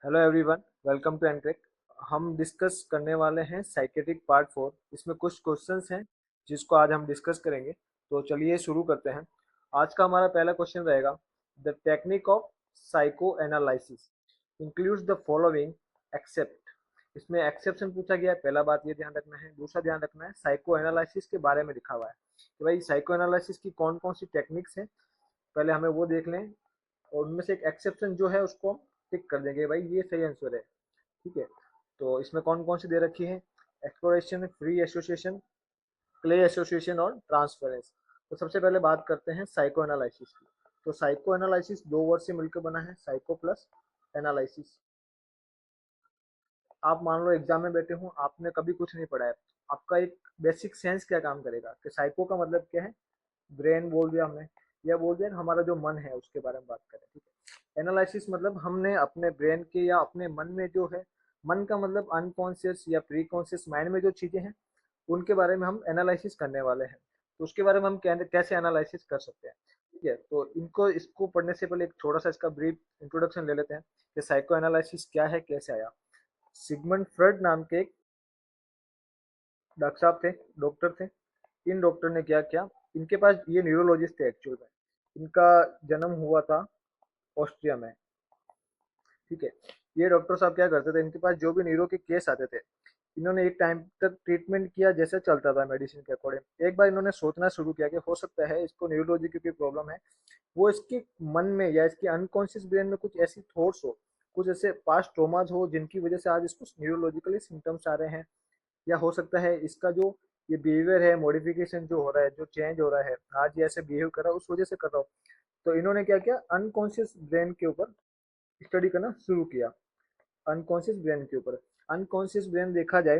Hello everyone, welcome to एनटेक। हम discuss करने वाले हैं साइकेट्रिक पार्ट 4। इसमें कुछ क्वेश्चंस हैं जिसको आज हम डिस्कस करेंगे। तो चलिए शुरू करते हैं। आज का हमारा पहला क्वेश्चन रहेगा, the technique of psycho analysis includes the following except. इसमें एक्सेप्शन पूछा गया है। पहला बात ये ध्यान रखना है। दूसरा ध्यान रखना है, साइको एनालिसिस के बारे में लिखा हुआ है कि भाई साइको एनालिसिस की कौन कौन सी टेक्निक्स हैं, पहले हमें वो देख लें। और उनमें से एक एक्सेप्शन जो है उसको हम टिक कर देंगे, भाई ये सही आंसर है। ठीक है, तो इसमें कौन कौन सी दे रखी है? Exploration, free association, clay association और ट्रांसफरेंस। तो सबसे पहले बात करते हैं साइको एनालिसिस की। तो साइको एनालिसिस दो वर्ड से मिलकर बना है, साइको प्लस एनालिसिस। आप मान लो एग्जाम में बैठे हो, आपने कभी कुछ नहीं पढ़ा है, आपका एक बेसिक सेंस क्या काम करेगा कि साइको का मतलब क्या है? ब्रेन बोल दिया हमने, या बोल दिया हमारा जो मन है उसके बारे में बात करें। ठीक है, एनालिसिस मतलब हमने अपने ब्रेन के या अपने मन में जो है, मन का मतलब अनकॉन्शियस या प्री कॉन्शियस माइंड में जो चीजें हैं उनके बारे में हम एनालिसिस करने वाले हैं। तो उसके बारे में हम कैसे एनालिसिस कर सकते हैं। ठीक है, तो इसको पढ़ने से पहले एक छोटा सा इसका ब्रीफ इंट्रोडक्शन ले लेते हैं कि साइको एनालिसिस क्या है, कैसे आया। सिगमंड फ्रॉइड नाम के एक डॉक्टर साहब थे, डॉक्टर थे। इन डॉक्टर ने क्या किया, इनके पास ये न्यूरोलॉजिस्ट थे एक्चुअल में। इनका जन्म हुआ था ऑस्ट्रिया में। ठीक है, ये डॉक्टर साहब क्या करते थे, इनके पास जो भी न्यूरो के केस आते थे, इन्होंने एक टाइम तक ट्रीटमेंट किया जैसे चलता था मेडिसिन के अकॉर्डिंग। एक बार इन्होंने सोचना शुरू किया कि हो सकता है इसको न्यूरोलॉजी की कोई प्रॉब्लम है, वो इसके मन में या इसके अनकॉन्शियस ब्रेन में कुछ ऐसी थॉट्स हो, कुछ ऐसे पास्ट ट्रॉमाज हो जिनकी वजह से आज इसको न्यूरोलॉजिकली सिम्टम्स आ रहे हैं। या हो सकता है इसका जो ये बिहेवियर है, मॉडिफिकेशन जो हो रहा है, जो चेंज हो रहा है, आज ये ऐसे बिहेव कर रहा है उस वजह से कर रहा हो। तो इन्होंने क्या किया, अनकॉन्शियस ब्रेन के ऊपर स्टडी करना शुरू किया। अनकॉन्शियस ब्रेन के ऊपर, अनकॉन्शियस ब्रेन देखा जाए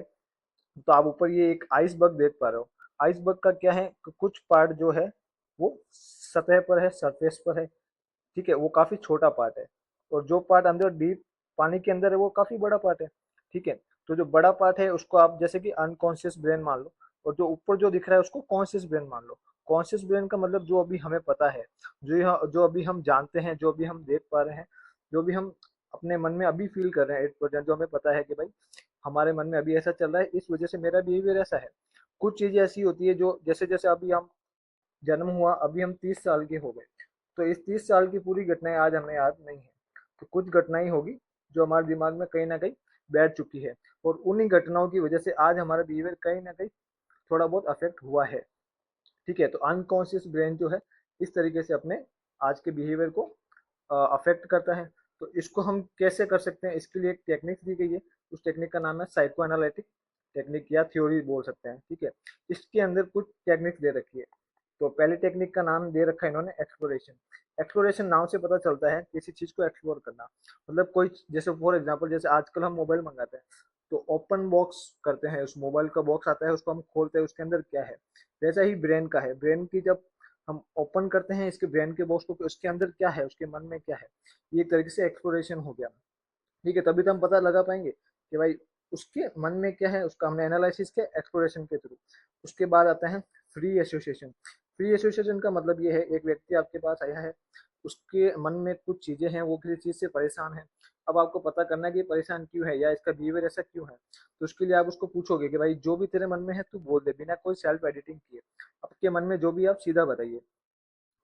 तो आप ऊपर ये एक आइसबर्ग देख पा रहे हो। आइसबर्ग का क्या है कि कुछ पार्ट जो है वो सतह पर है, सरफेस पर है। ठीक है, वो काफी छोटा पार्ट है। और जो पार्ट अंदर डीप पानी के अंदर है वो काफी बड़ा पार्ट है। ठीक है, तो जो बड़ा पार्ट है उसको आप जैसे कि अनकॉन्शियस ब्रेन मान लो, और जो ऊपर जो दिख रहा है उसको कॉन्शियस ब्रेन मान लो। कॉन्शियस ब्रेन का मतलब जो अभी हमें पता है, जो अभी हम जानते हैं, जो अभी हम देख पा रहे हैं, जो भी हम अपने मन में अभी फील कर रहे हैं 8%, जो हमें पता है कि भाई हमारे मन में अभी ऐसा चल रहा है, इस वजह से मेरा बिहेवियर ऐसा है। कुछ चीजें ऐसी होती है जो जैसे जैसे अभी हम जन्म हुआ, अभी हम 30 साल के हो गए, तो इस 30 साल की पूरी घटनाएं आज हमें याद नहीं है। तो कुछ घटनाएं होगी जो हमारे दिमाग में कहीं ना कहीं बैठ चुकी है, और उन्हीं घटनाओं की वजह से आज हमारा बिहेवियर कहीं ना कहीं थोड़ा बहुत अफेक्ट हुआ है। ठीक है, तो अनकॉन्शियस ब्रेन जो है इस तरीके से अपने आज के बिहेवियर को अफेक्ट करता है। तो इसको हम कैसे कर सकते हैं, इसके लिए एक टेक्निक दी गई है। उस टेक्निक का नाम है साइको एनालिटिक टेक्निक या थ्योरी बोल सकते हैं। ठीक है, इसके अंदर कुछ टेक्निक दे रखी है। तो पहली टेक्निक का नाम दे रखा है इन्होंने एक्सप्लोरेशन। एक्सप्लोरेशन नाम से पता चलता है किसी चीज को एक्सप्लोर करना। मतलब कोई, जैसे फॉर एग्जांपल जैसे आजकल हम मोबाइल मंगाते हैं तो ओपन बॉक्स करते हैं, उस मोबाइल का बॉक्स आता है उसको हम खोलते हैं, उसके अंदर क्या है। वैसा ही ब्रेन का है, ब्रेन की जब हम ओपन करते हैं इसके ब्रेन के बॉक्स को, उसके अंदर क्या है, उसके मन में क्या है, ये एक तरीके से एक्सप्लोरेशन हो गया। ठीक है, तभी तो हम पता लगा पाएंगे कि भाई उसके मन में क्या है, उसका हमने एनालिसिस किया एक्सप्लोरेशन के थ्रू। उसके बाद आता है फ्री एसोसिएशन। फ्री एसोसिएशन का मतलब ये है, एक व्यक्ति आपके पास आया है, उसके मन में कुछ चीजें हैं, वो किसी चीज से परेशान है। अब आपको पता करना है कि ये परेशान क्यों है या इसका बिहेवियर ऐसा क्यों है। तो उसके लिए आप उसको पूछोगे कि भाई जो भी तेरे मन में है तू बोल दे, बिना कोई सेल्फ एडिटिंग किए। आपके मन में जो भी आप सीधा बताइए।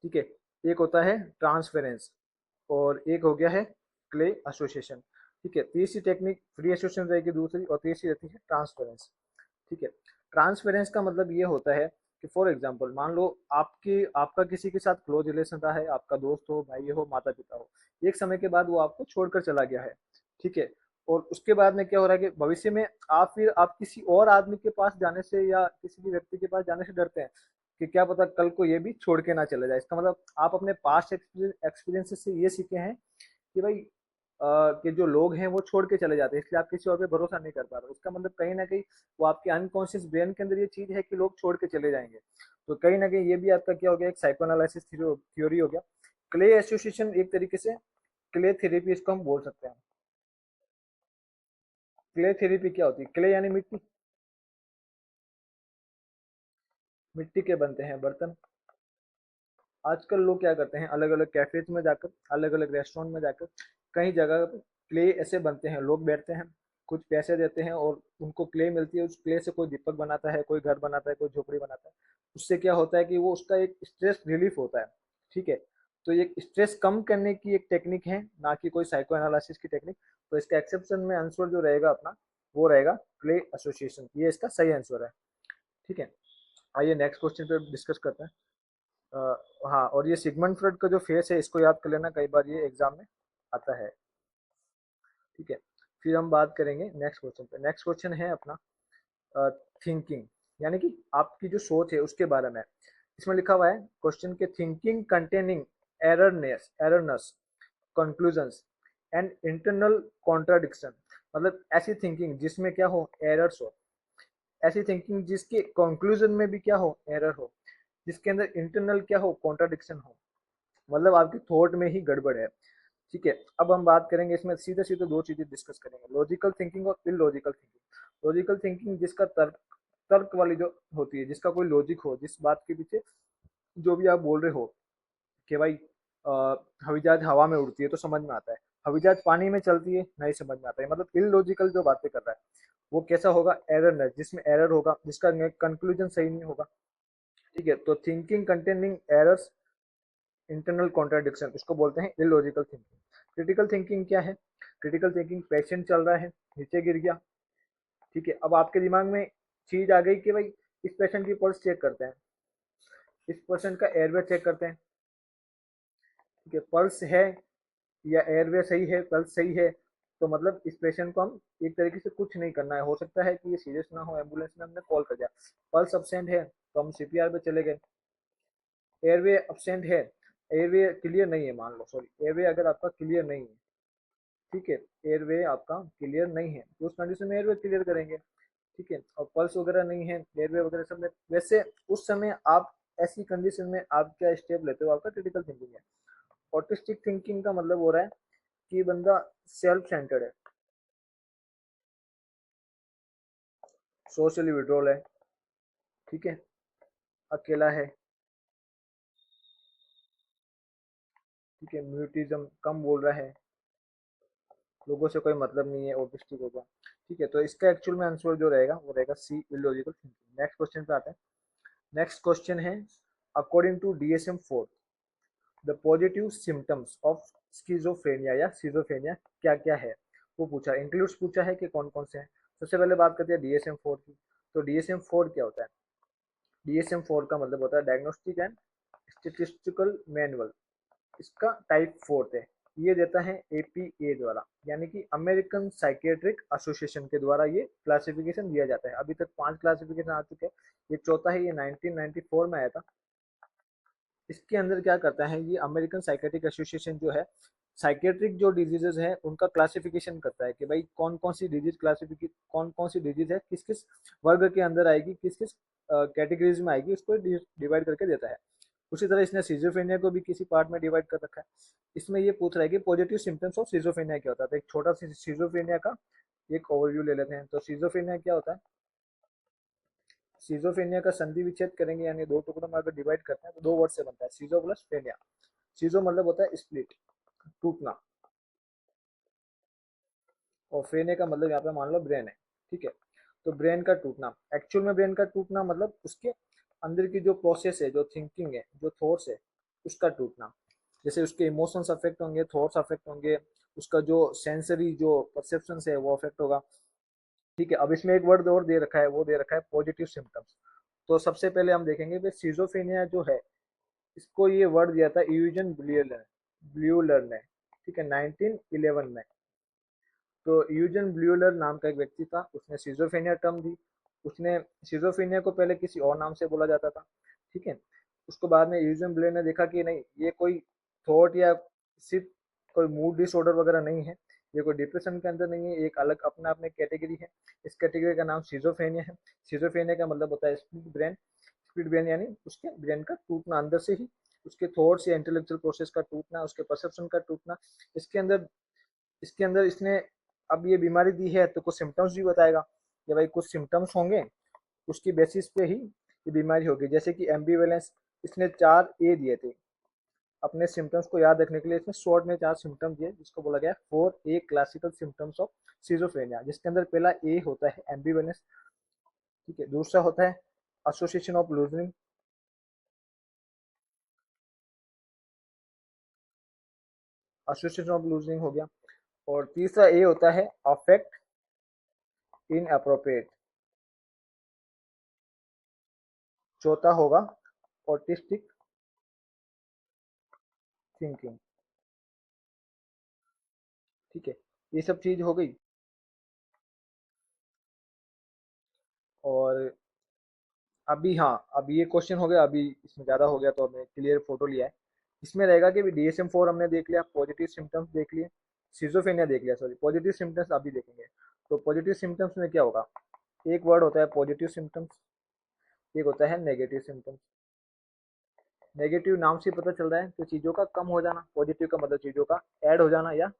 ठीक है, एक होता है ट्रांसफेरेंस, और एक हो गया है क्ले एसोसिएशन। ठीक है, तीसरी टेक्निक फ्री एसोसिएशन रहेगी दूसरी, और तीसरी रहती है ट्रांसफेरेंस। ठीक है, ट्रांसफेरेंस का मतलब ये होता है कि फॉर एग्जांपल मान लो आपका किसी के साथ क्लोज रिलेशन रहा है, आपका दोस्त हो, भाई हो, माता पिता हो। एक समय के बाद वो आपको छोड़कर चला गया है। ठीक है, और उसके बाद में क्या हो रहा है कि भविष्य में आप किसी और आदमी के पास जाने से या किसी भी व्यक्ति के पास जाने से डरते हैं कि क्या पता कल को ये भी छोड़ के ना चले जाए। इसका मतलब आप अपने पास्ट एक्सपीरियंसेस से ये सीखे हैं कि भाई कि जो लोग हैं वो छोड़ के चले जाते हैं, इसलिए आप किसी और पे भरोसा नहीं कर पा रहे हो। इसका मतलब कहीं ना कहीं वो आपके अनकॉन्शियस ब्रेन के अंदर ये चीज है कि लोग छोड़ के चले जाएंगे। तो कहीं ना कहीं ये भी आपका क्या हो गया, एक साइकोएनालिसिस थ्योरी हो गया। क्ले एसोसिएशन एक तरीके से क्ले थेरेपी इसको हम बोल सकते हैं। क्ले थेरेपी क्या होती है? क्ले यानी मिट्टी, मिट्टी के बनते हैं बर्तन। आजकल लोग क्या करते हैं, अलग अलग कैफेज में जाकर, अलग अलग रेस्टोरेंट में जाकर, कई जगह पे क्ले ऐसे बनते हैं, लोग बैठते हैं, कुछ पैसे देते हैं और उनको क्ले मिलती है, उस क्ले से कोई दीपक बनाता है, कोई घर बनाता है, कोई झोपड़ी बनाता है। उससे क्या होता है कि वो उसका एक स्ट्रेस रिलीफ होता है। ठीक है, तो ये स्ट्रेस कम करने की एक टेक्निक है, ना कि कोई साइको एनालिसिस की टेक्निक। तो इसका एक्सेप्शन में आंसर जो रहेगा अपना, वो रहेगा क्ले एसोसिएशन, ये इसका सही आंसर है। ठीक है, आइए नेक्स्ट क्वेश्चन पे डिस्कस करते हैं। हाँ, और ये सिगमंड फ्रॉइड का जो फेस है इसको याद कर लेना, कई बार ये एग्जाम में आता है। ठीक है, फिर हम बात करेंगे नेक्स्ट क्वेश्चन पे। नेक्स्ट क्वेश्चन है अपना थिंकिंग, यानी कि आपकी जो सोच है उसके बारे में। इसमें लिखा हुआ है क्वेश्चन के, thinking containing erroneous conclusions and internal contradiction. मतलब ऐसी थिंकिंग जिसमें क्या हो, एरर्स हो, ऐसी थिंकिंग जिसके कंक्लूजन में भी क्या हो, एरर हो, जिसके अंदर इंटरनल क्या हो, कॉन्ट्राडिक्शन हो, मतलब आपकी थॉट में ही गड़बड़ है। ठीक है, अब हम बात करेंगे इसमें सीधे सीधे दो चीजें डिस्कस करेंगे, लॉजिकल थिंकिंग और इलॉजिकल थिंकिंग। लॉजिकल थिंकिंग जिसका तर्क तर्क वाली जो होती है, जिसका कोई लॉजिक हो, जिस बात के पीछे जो भी आप बोल रहे हो कि भाई हवाई जहाज हवा में उड़ती है तो समझ में आता है, हवाई जहाज पानी में चलती है नहीं समझ में आता है, मतलब इलॉजिकल जो बातें कर रहा है वो कैसा होगा, एरर, जिसमें एरर होगा, जिसका कंक्लूजन सही नहीं होगा। ठीक है, तो thinking containing errors, internal contradiction, इसको बोलते हैं इलॉजिकल थिंकिंग। क्रिटिकल थिंकिंग क्या है, क्रिटिकल थिंकिंग, पेशेंट चल रहा है, नीचे गिर गया। ठीक है, अब आपके दिमाग में चीज आ गई कि भाई इस पेशेंट की पल्स चेक करते हैं, इस पेशेंट का एयरवे चेक करते हैं। ठीक है, पल्स है या एयरवे सही है, पल्स सही है, तो मतलब इस पेशेंट को हम एक तरीके से कुछ नहीं करना है, हो सकता है कि ये सीरियस ना हो, एम्बुलेंस में हमने कॉल कर दिया। पल्स अब्सेंट है तो हम सीपीआर पे चले गए। एयरवे अब्सेंट है, एयरवे क्लियर नहीं है, मान लो, सॉरी, एयरवे अगर आपका क्लियर नहीं है, ठीक है, एयरवे आपका क्लियर नहीं है, तो उस कंडीशन में एयरवे क्लियर करेंगे। ठीक है, और पल्स वगैरह नहीं है, एयरवे वगैरह सब में, वैसे उस समय आप ऐसी कंडीशन में आप क्या स्टेप लेते हो, आपका क्रिटिकल थिंकिंग है। ऑटिस्टिक थिंकिंग का मतलब हो रहा है कि बंदा सेल्फ सेंटर्ड है, सोशली विड्रॉल है, ठीक है, अकेला है, ठीक है, म्यूटिज्म, कम बोल रहा है, लोगों से कोई मतलब नहीं है, ऑटिस्टिक होगा। ठीक है, तो इसका एक्चुअल में आंसर जो रहेगा वो रहेगा C, illogical thinking. Next question पे आते हैं। नेक्स्ट क्वेश्चन है, according to DSM-4 the positive symptoms of schizophrenia या सिजोफ्रेनिया क्या क्या है, वो पूछा, इंक्लूड्स पूछा है कि कौन कौन से हैं। सबसे पहले बात करते हैं DSM-4 की। तो DSM-4 क्या होता है, DSM-4 का मतलब होता है डायग्नोस्टिक एंड स्टेटिस्टिकल मैनुअल, इसका टाइप 4 है। ये देता है APA द्वारा, यानी कि अमेरिकन साइकेट्रिक एसोसिएशन के द्वारा ये क्लासिफिकेशन दिया जाता है। अभी तक 5 क्लासिफिकेशन आ चुके हैं, ये चौथा है, ये 1994 में आया था। इसके अंदर क्या करता है, ये अमेरिकन साइकेट्रिक एसोसिएशन जो है, साइकेट्रिक जो डिजीजेज है उनका क्लासिफिकेशन करता है कि भाई कौन कौन सी डिजीज क्लासिफिक कौन कौन सी डिजीज है, किस किस वर्ग के अंदर आएगी, किस किस कैटेगरीज में आएगी, उसको डिवाइड करके देता है। उसी तरह इसने सिजोफ्रेनिया को भी किसी पार्ट में डिवाइड कर रखा है। इसमें ये पूछ रहा है कि पॉजिटिव सिम्टम्स ऑफ सिजोफ्रेनिया क्या होता है। तो एक छोटा सा सिजोफ्रेनिया का एक ओवरव्यू ले लेते हैं। तो सिजोफ्रेनिया क्या होता है, सिजोफ्रेनिया का संधि विच्छेद करेंगे, यानी दो टुकड़ों में अगर डिवाइड करते हैं तो दो वर्ड से बनता है, सीजो प्लस फ्रेनिया। सीजो मतलब होता है स्प्लिट, टूटना, और फ्रेनिया का मतलब यहाँ पे मान लो ब्रेन है। ठीक है, तो ब्रेन का टूटना, एक्चुअल में ब्रेन का टूटना मतलब उसके अंदर की जो प्रोसेस है, जो थिंकिंग है, जो थॉट्स है, उसका टूटना। जैसे उसके इमोशंस अफेक्ट होंगे, थॉट्स अफेक्ट होंगे, उसका जो सेंसरी जो परसेप्शन है वो अफेक्ट होगा। ठीक है, अब इसमें एक वर्ड और दे रखा है, वो दे रखा है पॉजिटिव सिम्टम्स। तो सबसे पहले हम देखेंगे कि सीजोफ्रेनिया जो है, इसको ये वर्ड दिया था यूजन ब्ल्यूलर ने, ठीक है, 1911 में। तो यूजन ब्ल्यूलर नाम का एक व्यक्ति था, उसने सिजोफ्रेनिया टर्म दी। उसने सिजोफ्रेनिया को पहले किसी और नाम से बोला जाता था, ठीक है। उसको बाद में यूजन ब्ल्यूलर ने देखा कि नहीं, ये कोई थॉट या सिर्फ कोई मूड डिसऑर्डर वगैरह नहीं है, ये कोई डिप्रेशन के अंदर नहीं है, एक अलग अपना अपने कैटेगरी है। इस कैटेगरी का नाम सिजोफ्रेनिया है। सिजोफ्रेनिया का मतलब होता है स्प्लिट ब्रेन। स्प्लिट ब्रेन यानी उसके ब्रेन का टूटना, अंदर से ही उसके थॉट्स या इंटेलेक्चुअल प्रोसेस का टूटना, उसके परसेप्शन का टूटना। इसके अंदर इसके अंदर इसने अब ये बीमारी दी है तो कुछ सिम्टम्स भी बताएगा कि भाई कुछ सिम्टम्स होंगे, उसकी बेसिस पे ही ये बीमारी होगी। जैसे कि एम्बीवेलेंस, इसने 4 A दिए थे। अपने सिम्टम्स को याद रखने के लिए इसमें शॉर्ट में 4 सिम्टम दिए जिसको बोला गया है 4 क्लासिकल सिम्टम्स ऑफ सिजोफ्रेनिया, जिसके अंदर पहला ए होता है एम्बिवेलेंस, ठीक है। दूसरा होता है association of loosening, association of loosening हो गया। और तीसरा ए होता है अफेक्ट इन अप्रोप्रिएट। चौथा होगा ऑटिस्टिक थिंकिंग, ठीक है। ये सब चीज हो गई। और अभी हाँ, अभी ये क्वेश्चन हो गया, अभी इसमें ज्यादा हो गया तो हमने क्लियर फोटो लिया है। इसमें रहेगा कि DSM-4 हमने देख लिया, पॉजिटिव सिम्टम्स देख लिए, सिजोफ्रेनिया देख लिया, सॉरी पॉजिटिव सिम्टम्स अभी देखेंगे। तो पॉजिटिव सिम्टम्स में क्या होगा, एक वर्ड होता है पॉजिटिव सिम्टम्स, एक होता है नेगेटिव सिम्टम्स। नेगेटिव नाम से पता चल रहा है कि चीजों का कम हो जाना, पॉजिटिव का मतलब चीजों का ऐड हो जाना या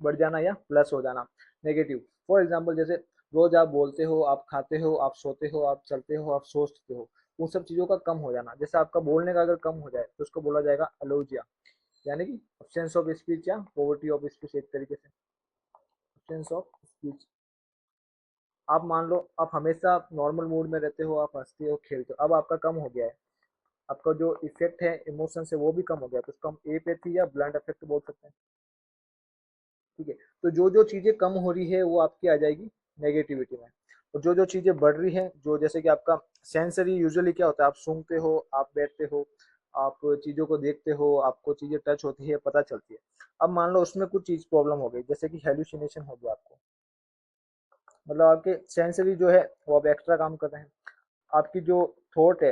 बढ़ जाना या प्लस हो जाना। नेगेटिव फॉर एग्जाम्पल जैसे रोज आप बोलते हो, आप खाते हो, आप सोते हो, आप चलते हो, आप सोचते हो, उन सब चीजों का कम हो जाना। जैसे आपका बोलने का अगर कम हो जाए तो उसको बोला जाएगा अलोजिया, यानी कि एब्सेंस ऑफ स्पीच या पॉवर्टी ऑफ स्पीच, एक तरीके से एब्सेंस ऑफ स्पीच। आप मान लो आप हमेशा नॉर्मल मूड में रहते हो, आप हंसते हो खेलते हो, अब आपका कम हो गया है, आपका जो इफेक्ट है इमोशन से वो भी कम हो गया, तो उसको हम एपैथी या ब्लंट इफेक्ट बोल सकते हैं, ठीक है। तो जो जो चीजें कम हो रही है वो आपकी आ जाएगी नेगेटिविटी में, और जो जो चीजें बढ़ रही है, जो जैसे कि आपका सेंसरी यूजुअली क्या होता है, आप सूंघते हो, आप बैठते हो, आप चीजों को देखते हो, आपको चीजें टच होती है, पता चलती है। अब मान लो उसमें कुछ चीज प्रॉब्लम हो गई, जैसे कि हेलुसिनेशन हो गया आपको, मतलब आपके सेंसरी जो है वो अब एक्स्ट्रा काम कर रहे हैं। आपकी जो थॉट है,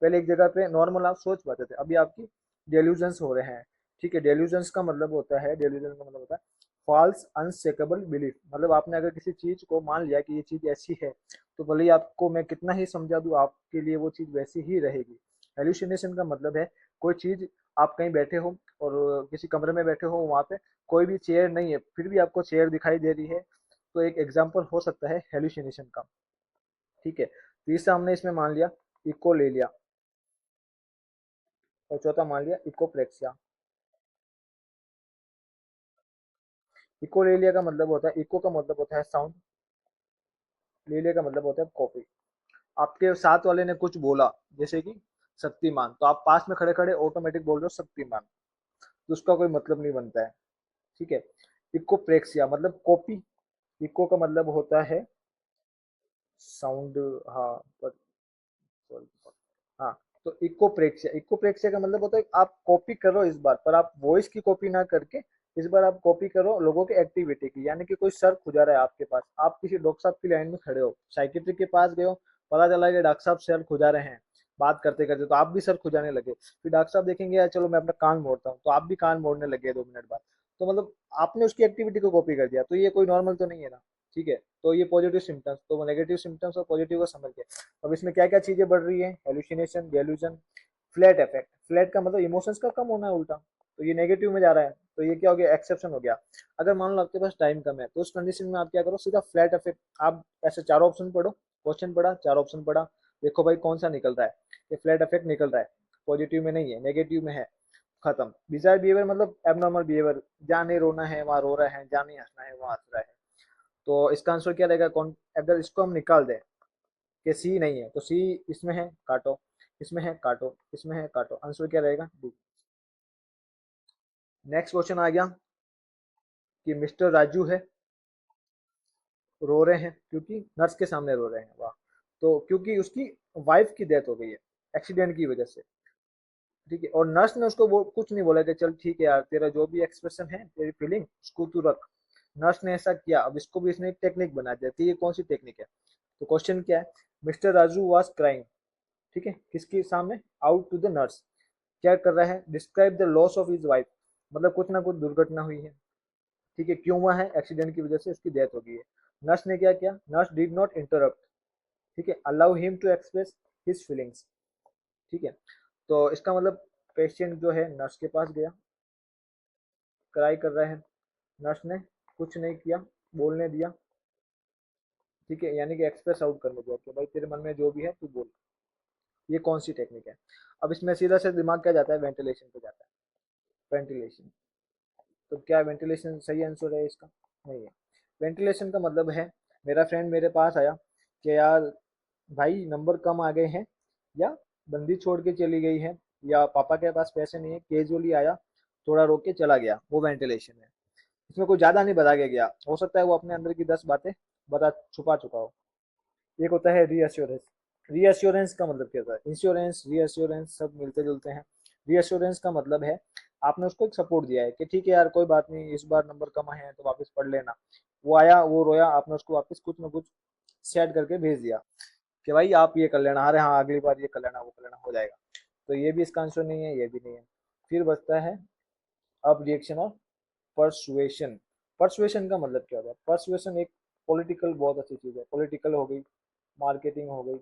पहले एक जगह पे नॉर्मल आप सोच पाते थे, अभी आपकी डेल्यूजन्स हो रहे हैं, ठीक है। डेल्यूजन्स का मतलब होता है, डेल्यूजन का मतलब होता है फॉल्स अनशेकेबल बिलीफ, मतलब आपने अगर किसी चीज को मान लिया कि ये चीज ऐसी है, तो भले ही आपको मैं कितना ही समझा दूं, आपके लिए वो चीज वैसी ही रहेगी। हेल्यूसिनेशन का मतलब है कोई चीज, आप कहीं बैठे हो और किसी कमरे में बैठे हो, वहां पे कोई भी चेयर नहीं है, फिर भी आपको चेयर दिखाई दे रही है, तो एक एग्जाम्पल हो सकता है हेल्यूसिनेशन का, ठीक है। तीसरा हमने इसमें मान लिया इको ले लिया, और चौथा मान लिया इकोप्रेक्सिया। इकोलेलिया का मतलब होता है, इको का मतलब होता है साउंड, लेलिया का मतलब होता है कॉपी। आपके साथ वाले ने कुछ बोला, जैसे कि शक्तिमान, तो आप पास में खड़े खड़े ऑटोमेटिक बोल रहे हो शक्तिमान, तो उसका कोई मतलब नहीं बनता है, ठीक है। इकोप्रेक्सिया मतलब कॉपी, इको का मतलब होता है साउंड, हाँ पर sorry, हाँ। तो इकोप्रेक्सिया, इकोप्रेक्सिया का मतलब होता है आप कॉपी करो इस बार, पर आप वॉइस की कॉपी ना करके इस बार आप कॉपी करो लोगों के एक्टिविटी की, यानी कि कोई सर खुजा रहा है आपके पास, आप किसी डॉक्टर साहब की लाइन में खड़े हो, साइकेट्रिक के पास गए हो, पता चला कि डॉक्टर साहब सर खुजा रहे हैं बात करते करते, तो आप भी सर खुजाने लगे, फिर डॉक्टर साहब देखेंगे यार चलो मैं अपना कान मोड़ता हूँ, तो आप भी कान मोड़ने लगे 2 मिनट बाद, तो मतलब आपने उसकी एक्टिविटी को कॉपी कर दिया, तो ये कोई नॉर्मल तो नहीं है ना, ठीक है। तो ये पॉजिटिव सिम्टम्स, तो वो नेगेटिव सिम्टम्स और पॉजिटिव को समझ गए। अब इसमें क्या क्या चीजें बढ़ रही है, hallucination, delusion, flat effect, flat का मतलब इमोशंस का कम होना है उल्टा, तो ये नेगेटिव में जा रहा है, तो ये क्या हो गया, एक्सेप्शन हो गया। अगर मान लो आपके पास टाइम कम है, तो उस कंडीशन में आप क्या करो, सीधा फ्लैट इफेक्ट, आप ऐसे चारों ऑप्शन पढ़ो, क्वेश्चन पढ़ा, चार ऑप्शन पढ़ा, देखो भाई कौन सा निकल रहा है, ये फ्लैट इफेक्ट निकल रहा है, पॉजिटिव में नहीं है, नेगेटिव में है, खत्म। डिजायर बिहेवियर मतलब एबनॉर्मल बिहेवियर, जहाँ नहीं रोना है वहाँ रो रहा है, जहाँ नहीं हंसना है वहाँ हंस रहा है, तो इसका आंसर क्या रहेगा, कौन, अगर इसको हम निकाल दें कि सी नहीं है, तो सी इसमें है काटो, इसमें है काटो, इसमें है काटो, आंसर क्या रहेगा, डी। नेक्स्ट क्वेश्चन आ गया कि मिस्टर राजू है, रो रहे हैं क्योंकि नर्स के सामने रो रहे हैं, वाह। तो क्योंकि उसकी वाइफ की डेथ हो गई है एक्सीडेंट की वजह से, ठीक है। और नर्स ने उसको वो कुछ नहीं बोला कि चल ठीक है यार, तेरा जो भी एक्सप्रेशन है, तेरी फीलिंग उसको तू रख। नर्स ने ऐसा किया, अब इसको भी इसने एक टेक्निक बना दिया, तो ये कौन सी टेक्निक है, तो क्वेश्चन क्या है, मिस्टर राजू वाज क्राइंग, ठीक है, किसके सामने, आउट टू द नर्स, क्या कर रहा है, describe the loss of his wife, मतलब कुछ ना कुछ दुर्घटना हुई है, ठीक है, क्यों हुआ है, एक्सीडेंट की वजह से उसकी डेथ हो गई है। नर्स ने क्या किया, नर्स डिड नॉट इंटरप्ट, ठीक है, allow him to express his feelings, ठीक है। तो इसका मतलब पेशेंट जो है नर्स के पास गया, क्राई कर रहा है, नर्स ने कुछ नहीं किया, बोलने दिया, ठीक है, यानी कि एक्सप्रेस आउट करने दिया कि भाई तेरे मन में जो भी है तू बोल, ये कौन सी टेक्निक है? अब इसमें सीधा से दिमाग क्या जाता है, वेंटिलेशन पे जाता है। वेंटिलेशन, तो क्या वेंटिलेशन सही आंसर है इसका? नहीं है। वेंटिलेशन का मतलब है, मेरा फ्रेंड मेरे पास आया कि यार भाई नंबर कम आ गए हैं, या बंदी छोड़ के चली गई है, या पापा के पास पैसे नहीं है, कैजुअली आया, थोड़ा रोक के चला गया, वो वेंटिलेशन है। इसमें कोई ज्यादा नहीं बता के गया, हो सकता है वो अपने अंदर की 10 बातें बता छुपा चुका हो। एक होता है रीअश्योरेंस। रीअश्योरेंस का मतलब क्या होता है? इंश्योरेंस, रीअश्योरेंस सब मिलते जुलते हैं। रीअश्योरेंस का मतलब है आपने उसको एक सपोर्ट दिया है कि ठीक है यार कोई बात नहीं, इस बार नंबर कम आए हैं तो वापस पढ़ लेना। वो आया, वो रोया, आपने उसको वापस कुछ ना कुछ सेट करके भेज दिया कि भाई आप ये कर लेना, अरे हाँ अगली बार ये कर लेना, वो कर लेना, हो जाएगा। तो ये भी इसका आंसर नहीं है, ये भी नहीं है। फिर बचता है अब रिएक्शन ऑफ परसुएशन। परसुएशन का मतलब क्या होता है? परसुएशन एक पॉलिटिकल बहुत अच्छी चीज है, पॉलिटिकल हो गई, मार्केटिंग हो गई।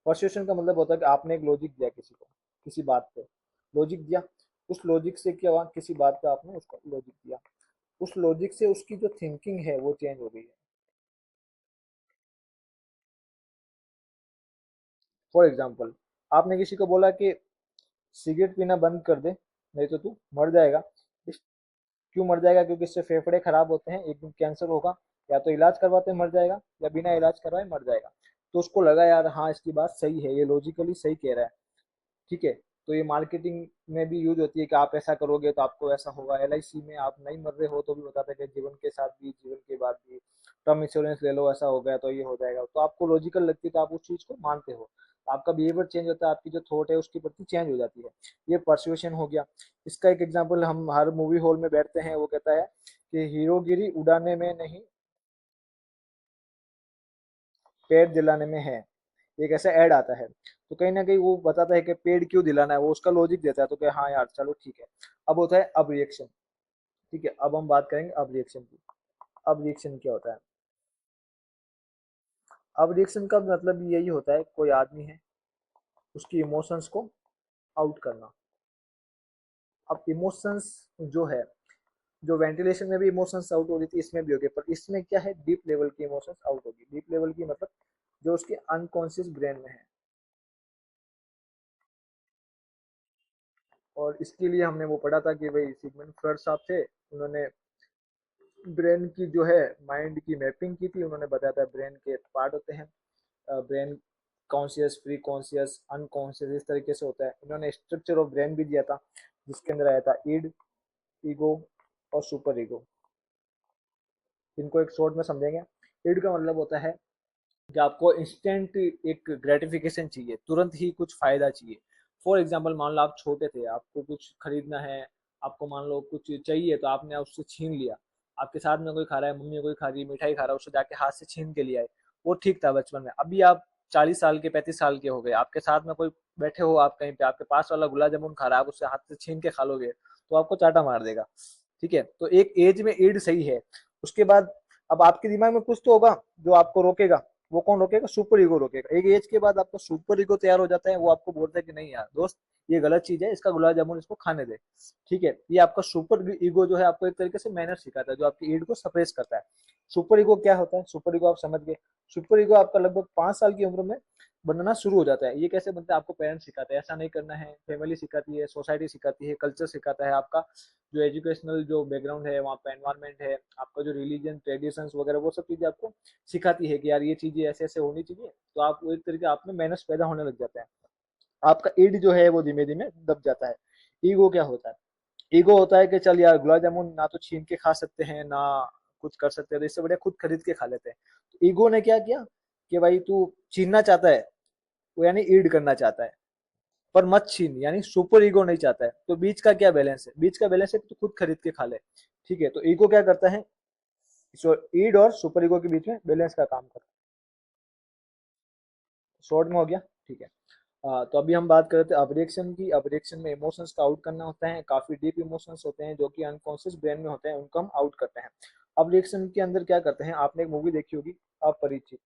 परसुएशन का मतलब होता है कि आपने एक लॉजिक दिया किसी को, किसी बात पे लॉजिक दिया, उस लॉजिक से क्या हुआ, किसी बात पे आपने उसको लॉजिक दिया, उस लॉजिक से उसकी जो थिंकिंग है वो चेंज हो गई है। फॉर एग्जाम्पल, आपने किसी को बोला कि सिगरेट पीना बंद कर दे, नहीं तो तू मर जाएगा। इस क्यों मर जाएगा? क्योंकि इससे फेफड़े खराब होते हैं, एक दिन कैंसर होगा, या तो इलाज करवाते मर जाएगा, या बिना इलाज करवाए मर जाएगा। तो उसको लगा यार हाँ इसकी बात सही है, ये लॉजिकली सही कह रहा है। ठीक है, तो ये मार्केटिंग में भी यूज होती है कि आप ऐसा करोगे तो आपको ऐसा होगा। एलआईसी में आप नहीं मर रहे हो तो भी बताते हैं कि जीवन के साथ भी, जीवन के बाद भी, टर्म इंश्योरेंस ले लो, ऐसा हो गया तो ये हो जाएगा। तो आपको लॉजिकल लगती है तो आप उस चीज को मानते हो, आपका बिहेवियर चेंज होता है, आपकी जो थॉट है उसके प्रति चेंज हो जाती है। ये परसुएशन हो गया। इसका एक एग्जाम्पल, हम हर मूवी हॉल में बैठते हैं, वो कहता है कि हीरोगिरी उड़ाने में नहीं, पेड़ दिलाने में है। एक ऐसा ऐड आता है, तो कहीं ना कहीं वो बताता है कि पेड़ क्यों दिलाना है, वो उसका लॉजिक देता है, तो क्या हाँ यार चलो ठीक है। अब होता है अब रिएक्शन। ठीक है, अब हम बात करेंगे अब रिएक्शन की। अब रिएक्शन क्या होता है? अब रिएक्शन का मतलब यही होता है, कोई आदमी है, उसकी इमोशंस को आउट करना। अब इमोशंस जो है, जो वेंटिलेशन में भी इमोशंस आउट हो रही थी, इसमें भी होगी, पर इसमें क्या है, डीप लेवल की इमोशंस आउट होगी। डीप लेवल की मतलब जो उसके अनकॉन्शियस ब्रेन में है। और इसके लिए हमने वो पढ़ा था कि भाई सिगमंड फ्रॉइड साहब थे, उन्होंने ब्रेन की जो है, माइंड की मैपिंग की थी। उन्होंने बताया था ब्रेन के पार्ट होते हैं, brain conscious, pre conscious, unconscious, इस तरीके से होता है। इन्होंने स्ट्रक्चर ऑफ ब्रेन भी दिया था, जिसके अंदर आया था ईड, ईगो और सुपर ईगो। इनको एक शॉर्ट में समझेंगे। ईड का मतलब होता है कि आपको इंस्टेंट एक ग्रेटिफिकेशन चाहिए, तुरंत ही कुछ फायदा चाहिए। फॉर एग्जाम्पल, मान लो आप छोटे थे, आपको कुछ खरीदना है, आपको मान लो कुछ चाहिए तो आपने उससे छीन लिया। आपके साथ में कोई खा रहा है, मम्मी कोई खा रही है, मिठाई खा रहा है, उससे जाके हाथ से छीन के लिया है। वो ठीक था बचपन में। अभी आप 40 साल के, 35 साल के हो गए, आपके साथ में कोई बैठे हो, आप कहीं पे, आपके पास वाला गुलाब जामुन खा रहा है, आप उससे हाथ से छीन के खा लोगे तो आपको चाटा मार देगा। ठीक है, तो एक एज में ईड सही है। उसके बाद अब आपके दिमाग में कुछ तो होगा जो आपको रोकेगा। वो कौन रोकेगा? सुपर ईगो रोकेगा। एक एज के बाद आपका सुपर ईगो तैयार हो जाता है, वो आपको बोलता है कि नहीं यार दोस्त, ये गलत चीज है, इसका गुलाब जामुन इसको खाने दे। ठीक है, ये आपका सुपर ईगो जो है आपको एक तरीके से मैनर सिखाता है, जो आपकी ईड को सप्रेस करता है। सुपर ईगो क्या होता है? सुपर ईगो आप समझ गए। सुपर ईगो आपका लगभग 5 साल की उम्र में बनना शुरू हो जाता है। ये कैसे बनता है? आपको पेरेंट्स सिखाते हैं ऐसा नहीं करना है, फैमिली सिखाती है, सोसाइटी सिखाती है, कल्चर सिखाता है, आपका जो एजुकेशनल जो बैकग्राउंड है, वहाँ पे एनवायरनमेंट है, आपका जो रिलीजन, ट्रेडिशंस वगैरह, वो सब चीजें आपको सिखाती है कि यार ये चीजें ऐसे ऐसे होनी चाहिए। तो आप वो एक तरीके आप में मैनर्स पैदा होने लग जाता है। आपका ईड जो है वो धीमे धीमे दब जाता है। ईगो क्या होता है? ईगो होता है कि चल यार गुलाब जामुन ना तो छीन के खा सकते हैं, ना कुछ कर सकते हैं, तो इससे बढ़िया खुद खरीद के खा लेते हैं। तो ईगो ने क्या किया कि भाई तू छीनना चाहता है, वो यानी ईड करना चाहता है, पर मत छीन, यानी सुपर ईगो नहीं चाहता है। तो बीच का क्या बैलेंस है? बीच का बैलेंस है कि तू खुद खरीद के खा ले। ठीक है, तो ईगो क्या करता है? सो ईड और सुपर ईगो के बीच में बैलेंस का काम करता है। शॉर्ट में हो गया। ठीक है। तो अभी हम बात कर रहे थे अब्रेक्शन की। अब्रेक्शन में इमोशंस का आउट करना होता है, काफी डीप इमोशंस होते हैं जो कि अनकॉन्शियस ब्रेन में होते हैं, उनको हम आउट करते हैं। अब्रेक्शन के अंदर क्या करते हैं? आपने एक मूवी देखी होगी, अपरिचित।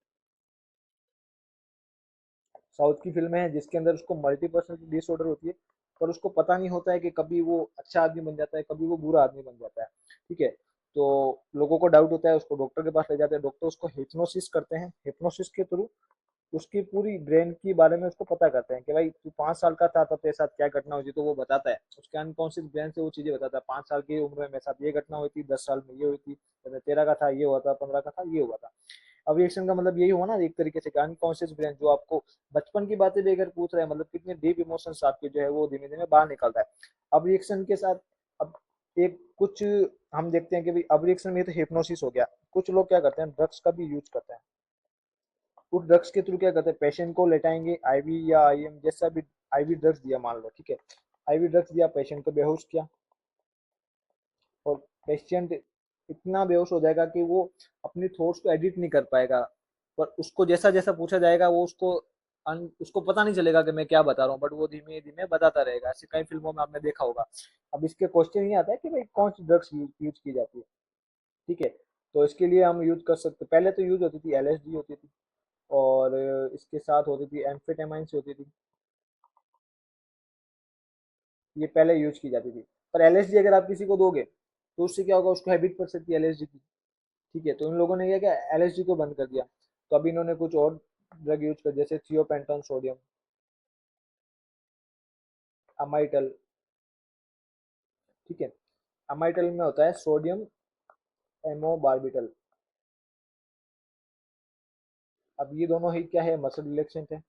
साउथ की फिल्म है जिसके अंदर उसको मल्टी पर्सनैलिटी डिसऑर्डर होती है, पर उसको पता नहीं होता है कि कभी वो अच्छा आदमी बन जाता है, कभी वो बुरा आदमी बन जाता है। ठीक है, तो लोगों को डाउट होता है, उसको डॉक्टर के पास ले जाते हैं, डॉक्टर उसको हिप्नोसिस करते हैं, हिप्नोसिस के थ्रू उसकी पूरी ब्रेन के बारे में उसको पता करते हैं कि भाई तू 5 साल का था तब तेरे साथ क्या घटना हुई थी, तो वो बताता है, उसके अनकॉन्शियस ब्रेन से वो चीजें बताता है, 5 साल की उम्र में मेरे साथ ये घटना हुई थी, 10 साल में ये हुई थी, जब मैं 13 का था ये हुआ था, 15 का था ये हुआ था। अब रिएक्शन का मतलब यही हुआ ना एक तरीके से, अनकॉन्शियस ब्रेन जो आपको बचपन की बातें भी अगर पूछ रहे हैं, मतलब कितने डीप इमोशंस आपके जो है वो धीमे धीमे बाहर निकलता है। अब रिएक्शन के साथ अब एक कुछ हम देखते हैं कि भाई अब रिएक्शन में तो हिप्नोसिस हो गया, कुछ लोग क्या करते हैं ड्रग्स का भी यूज करते हैं। उस ड्रग्स के थ्रू क्या करते हैं पेशेंट को लेटाएंगे, आईवी या आईएम जैसा भी आईवी ड्रग्स दिया मान लो, ठीक है, आईवी ड्रग्स दिया, पेशेंट को बेहोश किया, और पेशेंट इतना बेहोश हो जाएगा कि वो अपनी थॉट्स को एडिट नहीं कर पाएगा, पर उसको जैसा जैसा पूछा जाएगा वो उसको पता नहीं चलेगा कि मैं क्या बता रहा हूँ, बट वो धीमे धीमे बताता रहेगा। ऐसे कई फिल्मों में आपने देखा होगा। अब इसके क्वेश्चन ये आता है कि भाई कौन सी ड्रग्स यूज की जाती है, ठीक है। तो इसके लिए हम यूज कर सकते, पहले तो यूज होती थी एलएसडी होती थी, और इसके साथ होती थी एम्फेटामाइंस होती थी, ये पहले यूज की जाती थी। पर एलएसडी अगर आप किसी को दोगे तो उससे क्या होगा, उसको हैबिट पड़ सकती है एलएसडी की, ठीक है। तो इन लोगों ने क्या किया, एलएसडी को बंद कर दिया। तो अभी इन्होंने कुछ और ड्रग यूज कर, जैसे थियोपेंटोन सोडियम, अमाइटल, ठीक है। अमाइटल में होता है सोडियम एमोबार्बिटल। अब ये दोनों ही क्या है, मसल रिलैक्सेंट है,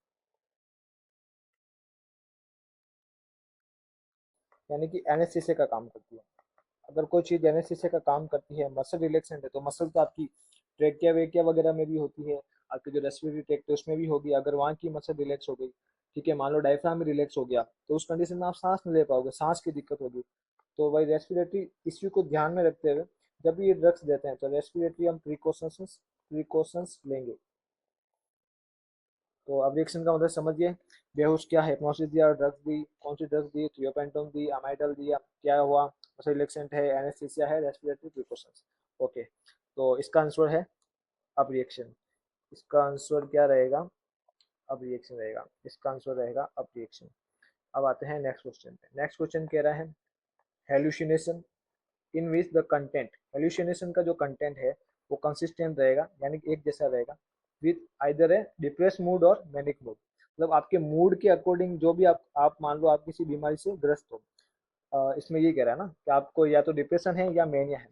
यानी कि एनेस्थीसिया का काम करती है। अगर कोई चीज एनेस्थीसिया का काम करती है, मसल रिलैक्सेंट है, तो मसल तो आपकी ट्रेकिया वेकिया वगैरह में भी होती है, आपकी जो रेस्पिरेटरी ट्रैक्ट है उसमें भी होगी। अगर वहाँ की मसल रिलैक्स हो गई, ठीक है, मान लो डायफ्राम में रिलैक्स हो गया, तो उस कंडीशन में आप सांस नहीं ले पाओगे, सांस की दिक्कत होगी। तो भाई रेस्पिरेटरी इश्यू को ध्यान में रखते हुए जब भी ये ड्रग्स देते हैं तो रेस्पिरेटरी हम प्रिकॉशंस प्रिकॉशंस लेंगे। तो अब रिएक्शन का मतलब समझिए, बेहोश किया, हिप्नोसिस दिया, ड्रग्स दी, कौन सी ड्रग्स दी, थियोपेंटोन दी, अमाइडल दिया, क्या हुआ, मसल रिलैक्सेंट है, एनेस्थीसिया है, रेस्पिरेटरी प्रिकॉशंस। ओके, तो इसका आंसर है अब रिएक्शन। इसका आंसर क्या रहेगा, अब रिएक्शन रहेगा, इसका आंसर रहेगा अब रिएक्शन। अब आते हैं नेक्स्ट क्वेश्चन पे। नेक्स्ट क्वेश्चन कह रहा है hallucination in which the content, hallucination का जो कंटेंट है वो कंसिस्टेंट रहेगा, यानी कि एक जैसा रहेगा, with either A depress mood और मैनिक मूड। मतलब आपके मूड के अकॉर्डिंग जो भी आप मान लो आप किसी बीमारी से ग्रस्त हो, इसमें ये कह रहा है ना कि आपको या तो डिप्रेशन है या मेनिया है,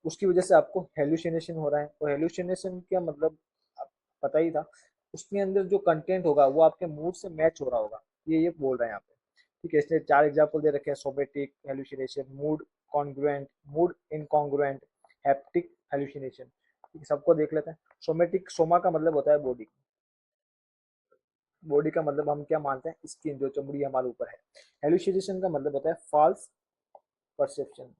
उसकी वजह से आपको हेल्यूसिनेशन हो रहा है। तो हेल्यूसिनेशन का मतलब आप पता ही था, उसके अंदर जो कंटेंट होगा वो आपके मूड से मैच हो रहा होगा, ये बोल रहे हैं यहाँ पे, ठीक है। इसने 4 एग्जाम्पल दे रखे हैं, somatic hallucination, mood congruent, mood incongruent, haptic hallucination, ठीक है। सबको देख लेते हैं। सोमेटिक, सोमा का मतलब होता है बॉडी, बॉडी का मतलब हम क्या मानते हैं, स्किन जो चमड़ी हमारे ऊपर है। हेल्यूसिनेशन का मतलब होता है फॉल्स परसेप्शन।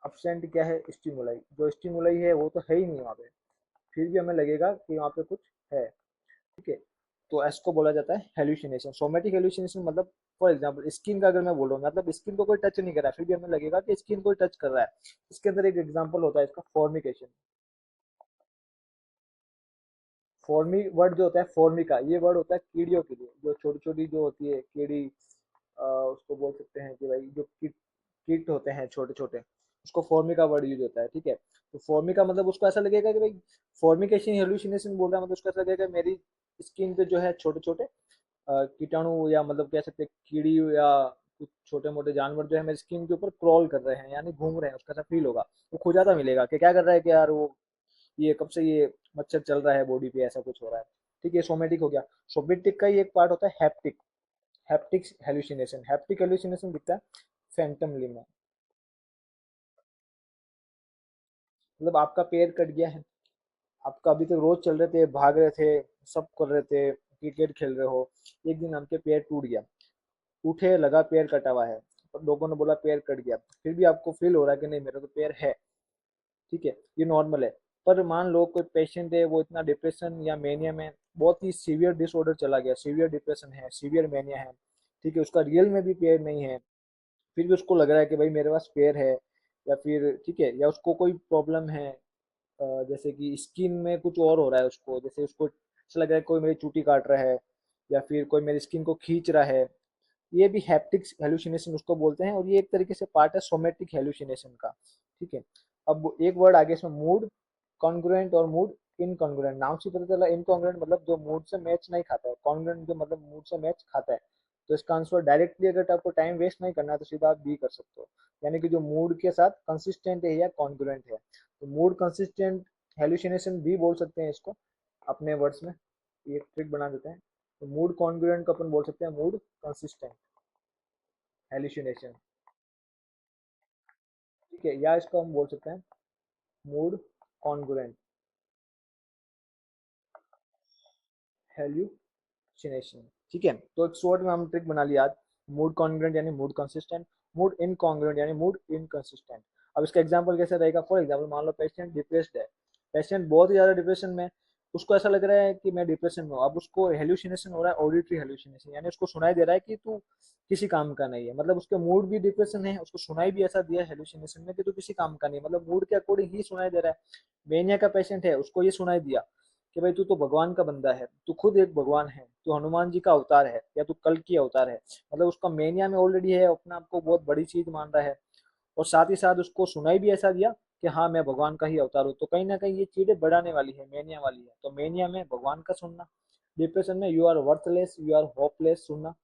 अब्सेंट क्या है, स्टिमुलाई, जो स्टिमुलाई है वो तो है ही नहीं वहाँ पे, फिर भी हमें लगेगा कि वहाँ पे कुछ है, ठीक है। तो इसको बोला जाता है हेल्यूसिनेशन। सोमेटिक हेल्यूसिनेशन मतलब फॉर एग्जांपल स्किन का अगर मैं बोलूँ, मतलब स्किन को कोई टच नहीं कर रहा है फिर भी हमें लगेगा कि स्किन को टच कर रहा है। इसके अंदर एक एग्जांपल होता है इसका, फॉर्मिकेशन। फॉर्मी वर्ड जो होता है, फॉर्मिका ये वर्ड होता है कीड़ियों के लिए, जो छोटी छोटी जो होती है कीड़ी, उसको बोल सकते हैं कि भाई जो कीट कीट होते हैं छोटे छोटे, उसको फॉर्मिका वर्ड यूज होता है, ठीक है। तो फॉर्मिका मतलब उसको ऐसा लगेगा कि भाई फॉर्मिकेशन हेलुसिनेशन बोल रहा है, मतलब उसको ऐसा लगेगा मेरी स्किन पे जो है छोटे छोटे कीटाणु, या मतलब कह सकते हैं कीड़ी या कुछ छोटे मोटे जानवर जो है मेरी स्किन के ऊपर क्रॉल कर रहे हैं, यानी घूम रहे हैं, उसका ऐसा फील होगा। वो खुजाता मिलेगा कि क्या कर रहा है कि यार वो ये कब से ये मच्छर चल रहा है बॉडी पे, ऐसा कुछ हो रहा है, ठीक है। सोमेटिक हो गया। सोमेटिक का ही एक पार्ट होता है haptic, haptic hallucination. Haptic hallucination दिखता है फैंटम लिम्ब में, मतलब आपका पैर कट गया है, आपका अभी तक रोज चल रहे थे, भाग रहे थे, सब कर रहे थे, क्रिकेट खेल रहे हो, एक दिन आपके पैर टूट गया, उठे लगा पैर कटा हुआ है, पर लोगों ने बोला पैर कट गया, फिर भी आपको फील हो रहा है कि नहीं मेरा तो पैर है, ठीक है, ये नॉर्मल है। पर मान लो कोई पेशेंट है वो इतना डिप्रेशन या मेनिया में, बहुत ही सीवियर डिसऑर्डर चला गया, सीवियर डिप्रेशन है, सीवियर मेनिया है, ठीक है, उसका रियल में भी पेयर नहीं है, फिर भी उसको लग रहा है कि भाई मेरे पास पेयर है, या फिर ठीक है, या उसको कोई प्रॉब्लम है, जैसे कि स्किन में कुछ और हो रहा है उसको, जैसे उसको ऐसा लग रहा है कोई मेरी चूटी काट रहा है, या फिर कोई मेरी स्किन को खींच रहा है, ये भी हैप्टिक हेलुसिनेशन उसको बोलते हैं, और ये एक तरीके से पार्ट है सोमेटिक हेलुसिनेशन का, ठीक है। अब एक वर्ड आगे इसमें, मूड कॉन्ग्रुएंट और मूड इनकॉन्ग्रुएंट। नाम से पता चला इनकॉन्ग्रुएंट मतलब जो मूड से मैच नहीं खाता है, कॉन्ग्रुएंट जो मतलब मूड से मैच खाता है। तो इसका आंसर डायरेक्टली, अगर आपको टाइम वेस्ट नहीं करना है तो सीधा आप बी कर सकते हो, यानी कि जो मूड के साथ कंसिस्टेंट है या कॉन्ग्रुएंट है। तो मूड कंसिस्टेंट हेलुसिनेशन भी बोल सकते हैं इसको अपने वर्ड्स में, ये ट्रिक बना देते हैं। तो मूड कॉन्ग्रुएंट को अपन बोल सकते हैं मूड कंसिस्टेंट हेलुसिनेशन, ठीक है, या इसको हम बोल सकते हैं मूड कॉन्ग्रुएंट हेल्यूसिनेशन, ठीक है। तो एक शॉर्ट में हम ट्रिक बना लिया आज, मूड कॉन्ग्रुएंट यानी मूड कंसिस्टेंट, मूड इनकॉन्ग्रुएंट यानी मूड इनकंसिस्टेंट। अब इसका एग्जांपल कैसे रहेगा, फॉर एग्जांपल मान लो पेशेंट डिप्रेस्ड है, पेशेंट बहुत ही ज्यादा डिप्रेशन में, उसको ऐसा लग रहा है कि मैं डिप्रेशन में हूँ। अब उसको हेल्यूसिनेशन हो रहा है, ऑडिटरी हेल्यूसिनेशन, यानी उसको सुनाई दे रहा है कि तू किसी काम का नहीं है, मतलब उसके मूड भी डिप्रेशन है, उसको सुनाई भी ऐसा दिया हेल्यूसिनेशन में कि तू किसी काम का नहीं, मतलब मूड के अकॉर्डिंग ही सुनाई दे रहा है। मेनिया का पेशेंट है, उसको ये सुनाई दिया कि भाई तू तो भगवान का बंदा है, तू खुद एक भगवान है, तू हनुमान जी का अवतार है या तू कल की अवतार है, मतलब उसका मेनिया में ऑलरेडी है, अपने आप को बहुत बड़ी चीज मान रहा है, और साथ ही साथ उसको सुनाई भी ऐसा दिया कि हाँ मैं भगवान का ही अवतार हूँ। तो कहीं ना कहीं ये चीजें बढ़ाने वाली है, मेनिया वाली है। तो मेनिया में भगवान का सुनना, डिप्रेशन में you are worthless, you are hopeless सुनना,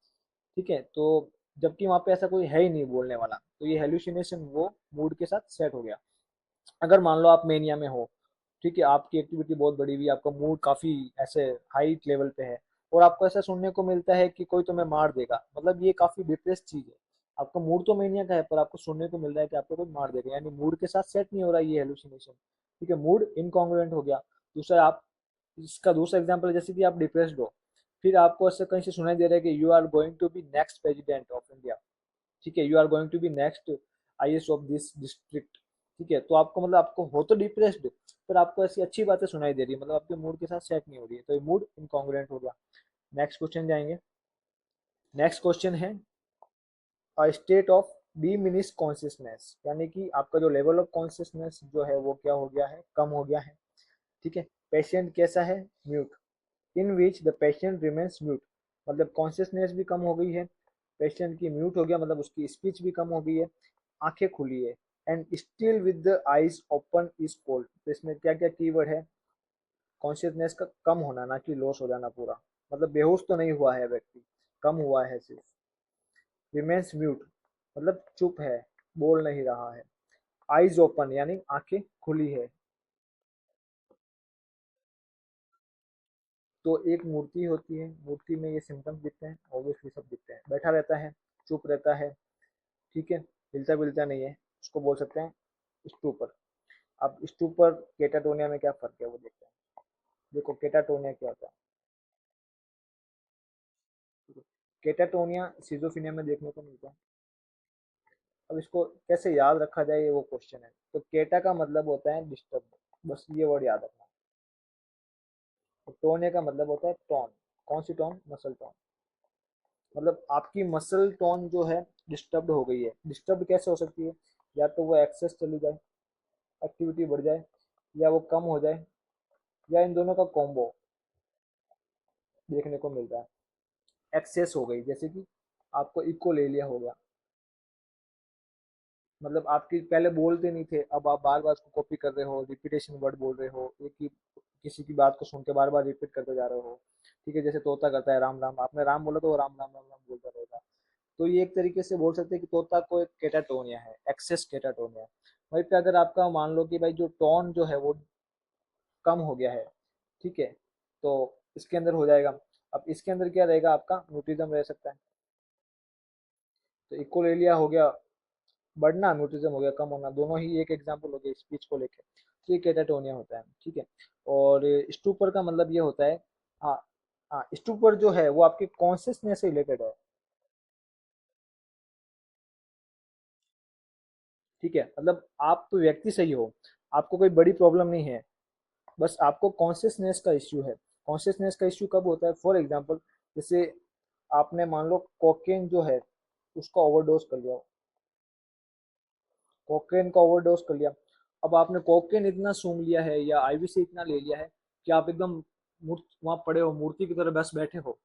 ठीक है। तो जबकि वहां पे ऐसा कोई है ही नहीं बोलने वाला, तो ये हेल्यूसिनेशन वो मूड के साथ सेट हो गया। अगर मान लो आप मेनिया में हो, ठीक है, आपकी एक्टिविटी बहुत बढ़ी हुई है, आपका मूड काफी ऐसे हाई लेवल पे है, और आपको ऐसा सुनने को मिलता है कि कोई तुम्हें मार देगा, मतलब ये काफी डिप्रेस चीज है। आपका मूड तो मेनिया का है, पर आपको सुनने को मिल रहा है कि आपको कोई मार देगा, यानी मूड के साथ सेट नहीं हो रहा है ये हेलुसिनेशन, ठीक है, मूड इनकॉन्ग्रुएंट हो गया। दूसरा आप, इसका दूसरा एग्जाम्पल है, जैसे कि आप डिप्रेस्ड हो, फिर आपको ऐसे कहीं से सुनाई दे रहा है कि you are going to be next president of India, ठीक है, you are going to be next IAS of this district, ठीक है। तो आपको मतलब आपको हो तो डिप्रेस्ड, पर आपको ऐसी अच्छी बातें सुनाई दे रही है, मतलब आपके मूड के साथ सेट नहीं हो रही है, तो ये मूड इनकॉन्ग्रुएंट हो गया। नेक्स्ट क्वेश्चन जाएंगे। नेक्स्ट क्वेश्चन है a state of diminish consciousness, यानी कि आपका जो लेवल ऑफ कॉन्शियसनेस जो है वो क्या हो गया है, कम हो गया है, ठीक है। पेशेंट कैसा है, mute, in which the patient remains mute, मतलब कॉन्शियसनेस भी कम हो गई है, पेशेंट की म्यूट हो गया, मतलब उसकी स्पीच भी कम हो गई है, आंखें खुली है, and still with the eyes open is cold. तो इसमें क्या क्या कीवर्ड है, कॉन्शियसनेस का कम होना, ना कि लॉस हो जाना पूरा, मतलब बेहोश तो नहीं हुआ है व्यक्ति, कम हुआ है सिर्फ। रिमेन्स म्यूट मतलब चुप है, बोल नहीं रहा है। आईज ओपन यानी आंखें खुली है। तो एक मूर्ति होती है, मूर्ति में ये सिम्टम्स दिखते हैं, ऑब्वियसली सब दिखते हैं, बैठा रहता है, चुप रहता है, ठीक है, हिलता बिलता नहीं है, उसको बोल सकते हैं स्टूपर। अब स्टूपर केटाटोनिया में क्या फर्क है वो देखते हैं। देखो केटाटोनिया क्या होता है, केटाटोनिया सिजोफिनिया में देखने को मिलता है। अब इसको कैसे याद रखा जाए, ये वो क्वेश्चन है। तो केटा का मतलब होता है डिस्टर्ब, बस ये वर्ड याद रखना। तो टोनिया का मतलब होता है टोन, कौन सी टोन, मसल टोन, मतलब आपकी मसल टोन जो है डिस्टर्ब हो गई है। डिस्टर्ब कैसे हो सकती है, या तो वो एक्सेस चली जाए, एक्टिविटी बढ़ जाए, या वो कम हो जाए, या इन दोनों का कॉम्बो देखने को मिल रहा है। एक्सेस हो गई, जैसे कि आपको इको ले लिया हो गया, मतलब आपकी पहले बोलते नहीं थे, अब आप बार बार उसको कॉपी कर रहे हो, रिपीटेशन वर्ड बोल रहे हो, एक ही किसी की बात को सुन के बार बार रिपीट करते जा रहे हो, ठीक है। जैसे तोता करता है राम राम, आपने राम बोला तो वो राम राम राम राम बोलता रहेगा। तो ये एक तरीके से बोल सकते हैं कि तोता को एक केटाटोनिया है, एक्सेस केटाटोनिया। वहीं पे अगर आपका मान लो कि भाई जो टोन जो है वो कम हो गया है, ठीक है, तो इसके अंदर हो जाएगा। अब इसके अंदर क्या रहेगा, आपका म्यूटिज्म रह सकता है। तो इक्वल हो गया बढ़ना, म्यूटिज्म हो गया कम होना, दोनों ही एक एग्जाम्पल हो गया स्पीच को लेके। तो ये कैटाटोनिया होता है, ठीक है। और स्टूपर का मतलब ये होता है, हाँ, हाँ, स्टूपर जो है वो आपके कॉन्शियसनेस से रिलेटेड है, ठीक है, मतलब आप तो व्यक्ति सही हो, आपको कोई बड़ी प्रॉब्लम नहीं है, बस आपको कॉन्शियसनेस का इश्यू है। कॉन्शियसनेस का इश्यू कब होता है, फॉर एग्जाम्पल जैसे आपने मान लो कोकेन जो है उसका ओवरडोज कर लिया, कोकेन का ओवरडोज कर लिया। अब आपने कोकेन इतना सूंघ लिया है या आईवी से इतना ले लिया है कि आप एकदम वहां पड़े हो, मूर्ति की तरह बस बैठे हो,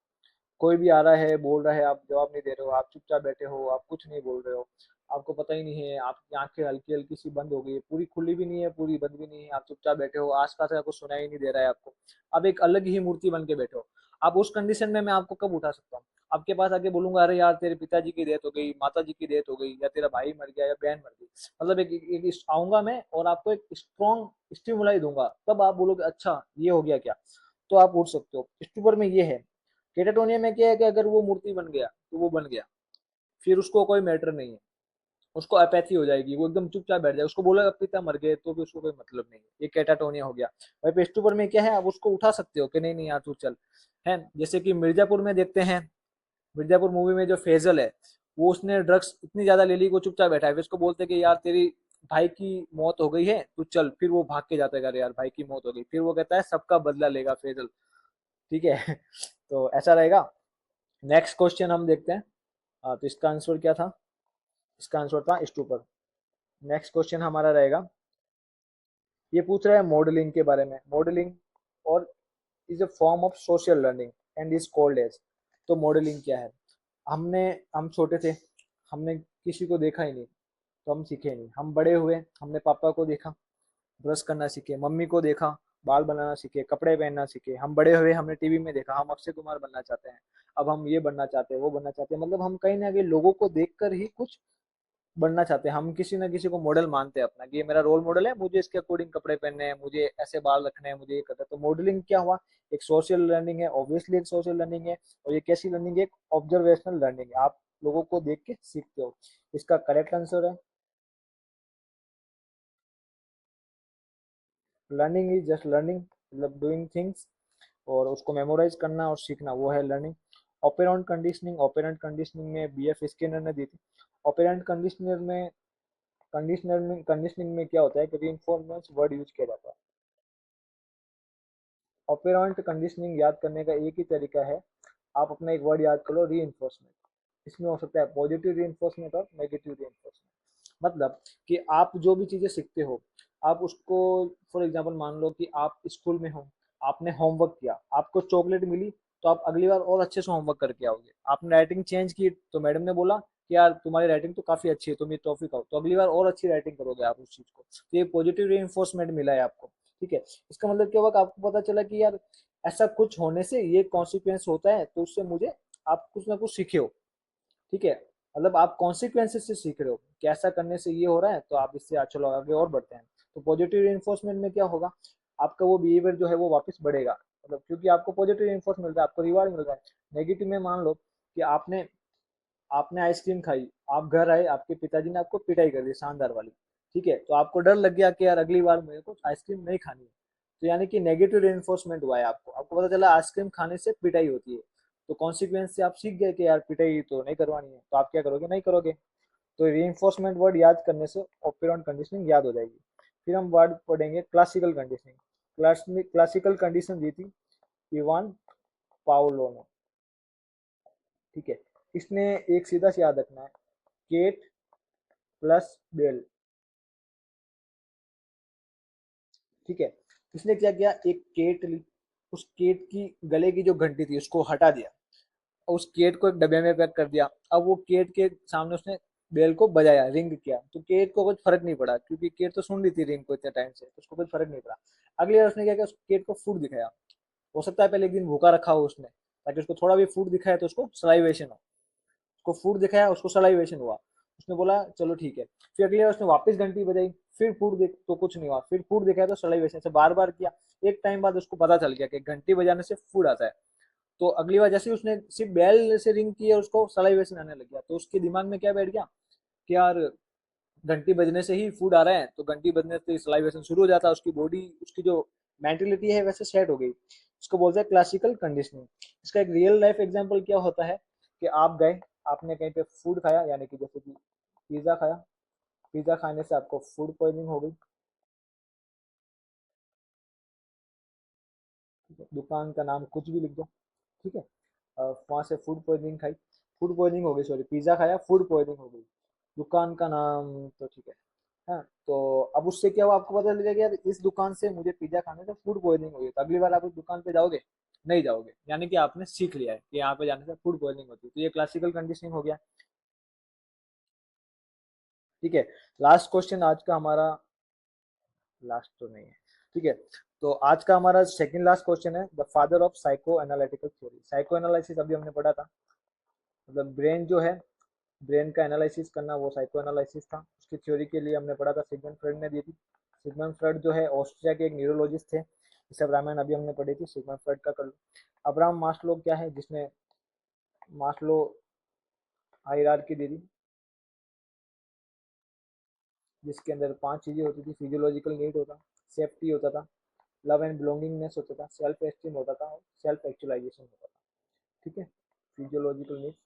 कोई भी आ रहा है बोल रहा है, आप जवाब नहीं दे रहे हो, आप चुपचाप बैठे हो, आप कुछ नहीं बोल रहे हो, आपको पता ही नहीं है, आपकी आंखें हल्की हल्की सी बंद हो गई है, पूरी खुली भी नहीं है पूरी बंद भी नहीं है, आप चुपचाप बैठे हो, आसपास का कुछ सुनाई नहीं दे रहा है आपको, आप एक अलग ही मूर्ति बन के बैठे हो। आप उस कंडीशन में मैं आपको कब उठा सकता हूँ? आपके पास आके बोलूंगा अरे यार तेरे पिताजी की डेथ हो गई, माता जी की डेथ हो गई, या तेरा भाई मर गया या बहन मर गई, मतलब आऊंगा मैं और आपको एक स्ट्रॉन्ग स्टिमुलाई दूंगा, तब आप बोलोगे अच्छा ये हो गया क्या, तो आप उठ सकते हो। स्टूपर में ये है। केटाटोनिया में क्या है कि अगर वो मूर्ति बन गया तो वो बन गया, फिर उसको कोई मैटर नहीं है, उसको अपैथी हो जाएगी, वो एकदम चुपचाप बैठ जाएगा, उसको बोला पिता मर गए तो भी उसको कोई मतलब नहीं है, ये कैटाटोनिया हो गया। भाई पेस्टूपर में क्या है, आप उसको उठा सकते हो कि नहीं नहीं यार तू चल, है जैसे कि मिर्जापुर में देखते हैं, मिर्जापुर मूवी में जो फैजल है, वो उसने ड्रग्स इतनी ज्यादा ले ली, वो चुपचाप बैठा है, फिर उसको बोलते हैं कि यार तेरी भाई की मौत हो गई है तू चल, फिर वो भाग के जाता है, अरे यार भाई की मौत हो गई, फिर वो कहता है सबका बदला लेगा फैजल, ठीक है। तो ऐसा रहेगा। नेक्स्ट क्वेश्चन हम देखते हैं। तो इसका आंसर क्या था? इसका आंसर था स्टूपर। नेक्स्ट क्वेश्चन हमारा रहेगा, ये पूछ रहा है मॉडलिंग के बारे में। मॉडलिंग और is a form of social learning and is called as. तो मॉडलिंग क्या है? हमने हम छोटे थे, हमने किसी को देखा ही नहीं, तो हम सीखे नहीं, हम बड़े हुए, हमने पापा को देखा ब्रश करना सीखे, मम्मी को देखा बाल बनाना सीखे, कपड़े पहनना सीखे, हम बड़े हुए, हमने टीवी में देखा हम अक्षय कुमार बनना चाहते हैं, अब हम ये बनना चाहते हैं वो बनना चाहते हैं, मतलब हम कहीं ना कहीं लोगों को देखकर ही कुछ बनना चाहते हैं, हम किसी ना किसी को मॉडल मानते हैं अपना कि ये मेरा रोल मॉडल है, मुझे इसके अकॉर्डिंग कपड़े पहनने हैं, मुझे ऐसे बाल रखने हैं, मुझे ये करना है। तो मॉडलिंग क्या हुआ? एक सोशल लर्निंग है, ऑब्वियसली एक सोशल लर्निंग है। और ये कैसी लर्निंग है? एक ऑब्जर्वेशनल लर्निंग है, आप लोगों को देख के सीखते हो। इसका करेक्ट आंसर है, लर्निंग इज जस्ट लर्निंग, मतलब डूइंग थिंग्स और उसको मेमोराइज करना और सीखना, वो है learning. Apparent conditioning, apparent conditioning में बीएफ स्किनर ने दी थी। ऑपेरेंट कंडीशनिंग में क्या होता है कि रीइंफोर्समेंट वर्ड यूज किया जाता है। ऑपेरेंट कंडीशनिंग याद करने का एक ही तरीका है, आप अपना एक वर्ड याद कर लो, रीइंफोर्समेंट। इसमें हो सकता है पॉजिटिव रीइंफोर्समेंट और नेगेटिव रीइंफोर्समेंट। मतलब कि आप जो भी चीजें सीखते हो, आप उसको, फॉर एग्जांपल मान लो कि आप स्कूल में हो, आपने होमवर्क किया, आपको चॉकलेट मिली, तो आप अगली बार और अच्छे से होमवर्क करके आओगे। आपने राइटिंग चेंज की तो मैडम ने बोला कि यार तुम्हारी राइटिंग तो काफी अच्छी है, तुम ये टॉफी खाओ, तो अगली बार और अच्छी राइटिंग करोगे आप उस चीज को। तो ये पॉजिटिव रीइंफोर्समेंट मिला है आपको, ठीक है। इसका मतलब क्या हुआ कि आपको पता चला कि यार ऐसा कुछ होने से ये कॉन्सिक्वेंस होता है, तो उससे मुझे, आप कुछ ना कुछ सीखे हो, ठीक है। मतलब आप कॉन्सिक्वेंसेस से सीख रहे हो कि ऐसा करने से ये हो रहा है, तो आप इससे चलो आगे और बढ़ते हैं। तो पॉजिटिव रिइंफोर्समेंट में क्या होगा, आपका वो बिहेवियर जो है वो वापस बढ़ेगा, मतलब क्योंकि आपको पॉजिटिव रिइंफोर्स मिल रहा है, आपको रिवार्ड मिल रहा है। नेगेटिव में मान लो कि आपने आपने आइसक्रीम खाई, आप घर आए, आपके पिताजी ने आपको पिटाई कर दी शानदार वाली, ठीक है, तो आपको डर लग गया कि यार अगली बार मेरे को आइसक्रीम नहीं खानी है। तो यानी कि नेगेटिव रेनफोर्समेंट हुआ है, आपको आपको पता चला आइसक्रीम खाने से पिटाई होती है, तो कॉन्सिक्वेंस से आप सीख गए कि यार पिटाई तो नहीं करवानी है, तो आप क्या करोगे? नहीं करोगे। तो रीइंफोर्समेंट वर्ड याद करने से ऑपरेंट कंडीशनिंग याद हो जाएगी। फिर हम वर्ड पढ़ेंगे क्लासिकल कंडीशनिंग। क्लासिकल कंडीशन दी थी इवान पाउलो ने, ठीक है। इसने एक सीधा से याद रखना है, केट प्लस बेल, ठीक है। इसने क्या किया, एक केट ली, उस केट की गले की जो घंटी थी उसको हटा दिया, और उस केट को एक डब्बे में पैक कर दिया। अब वो केट के सामने उसने बेल को बजाया, रिंग किया, तो केट को कुछ फर्क नहीं पड़ा, क्योंकि केट तो सुन रही थी रिंग को इतने टाइम से, तो उसको कुछ फर्क नहीं पड़ा। अगली बार उसने क्या किया, उस केट को फूड दिखाया। हो सकता है पहले एक दिन भूखा रखा हो उसने, ताकि उसको थोड़ा भी फूड दिखाया तो उसको सलाइवेशन हो, उसको फूड दिखाया, उसको सलाइवेशन हुआ, उसने बोला चलो ठीक है। फिर अगली बार उसने वापस घंटी बजाई, फिर फूड देख तो कुछ नहीं हुआ, फिर फूड दिखाया तो सलाइवेशन से बार बार किया। एक टाइम बाद उसको पता चल गया कि घंटी बजाने से फूड आता है। तो अगली बार जैसे ही उसने सिर्फ बेल से रिंग की है, उसको सलाइवेशन आने लग गया, तो उसके दिमाग में क्या बैठ गया कि यार घंटी बजने से ही फूड आ रहा है, तो घंटी बजने से सलाइवेशन शुरू हो जाता है, उसकी बॉडी, उसकी जो मेंटेलिटी है वैसे सेट हो गई। इसको बोलते हैं क्लासिकल कंडीशनिंग। इसका एक रियल लाइफ एग्जांपल क्या होता है कि आप गए, आपने कहीं पे फूड खाया, यानी कि जैसे कि पिज्जा खाया, पिज्जा खाने से आपको फूड पॉइजनिंग हो गई, ठीक है? दुकान का नाम कुछ भी लिख दो, ठीक है। वहां से फूड पॉइजनिंग खाई, फूड पॉइजनिंग हो गई, सॉरी पिज्जा खाया, फूड पॉइजनिंग हो गई, दुकान का नाम तो ठीक है। हाँ, तो अब उससे क्या हुआ, आपको पता चल गया कि यार इस दुकान से मुझे पिज्जा खाने से फूड पॉइजनिंग हुई है, तो अगली बार आप उस दुकान पे जाओगे? नहीं जाओगे, यानी कि आपने सीख लिया है कि यहाँ पे जाने से फूड पॉइजनिंग होती है। तो ये क्लासिकल कंडीशनिंग हो गया। ठीक है, लास्ट क्वेश्चन आज का हमारा, लास्ट तो नहीं है, ठीक है, तो आज का हमारा सेकंड लास्ट क्वेश्चन है, the father of psycho analytical theory. Psycho analysis अभी हमने पढ़ा था, मतलब ब्रेन जो है, ब्रेन का एनालिसिस करना, वो साइको एनालिसिस था। उसकी थ्योरी के लिए हमने पढ़ा था, सिगमंड फ्रॉइड ने दी थी। सिगमंड फ्रॉइड जो है ऑस्ट्रिया के एक न्यूरोलॉजिस्ट थे। इसे रामायण अभी हमने पढ़ी थी, सिगमंड फ्रॉइड का कर लो। अब्राहम मास्लो क्या है, जिसने मास्लो हायरार्की दी थी, जिसके अंदर 5 चीजें होती थी, फिजियोलॉजिकल नीड होता, सेफ्टी होता था, लव एंड बिलोंगिंगनेस होता था, सेल्फ एस्टीम होता था और सेल्फ एक्चुअलाइजेशन होता था। ठीक है, physiological needs,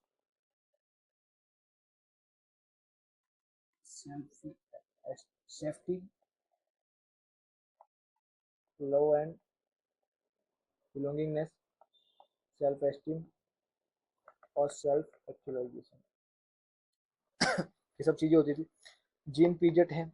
self, safety, love and belongingness, self esteem और सेल्फ एक्चुअलाइजेशन, ये सब चीजें होती थी। जीन पीजेट है,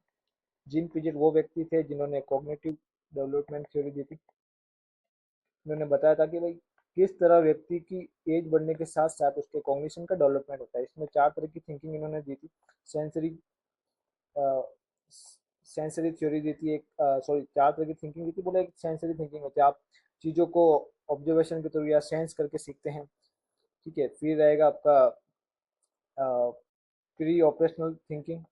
जीन पीजेट वो व्यक्ति थे जिन्होंने कॉग्निटिव डेवलपमेंट थ्योरी दी थी। उन्होंने बताया था कि भाई किस तरह व्यक्ति की एज बढ़ने के साथ साथ उसके कॉग्निशन का डेवलपमेंट होता है। इसमें 4 तरह की थिंकिंग इन्होंने दी थी। सेंसरी सेंसरी थ्योरी दी थी एक, सॉरी 4 तरह की थिंकिंग दी थी, बोला एक सेंसरी थिंकिंग होती है, आप चीज़ों को ऑब्जर्वेशन के थ्रू या सेंस करके सीखते हैं। ठीक है, फिर रहेगा आपका प्री ऑपरेशनल थिंकिंग,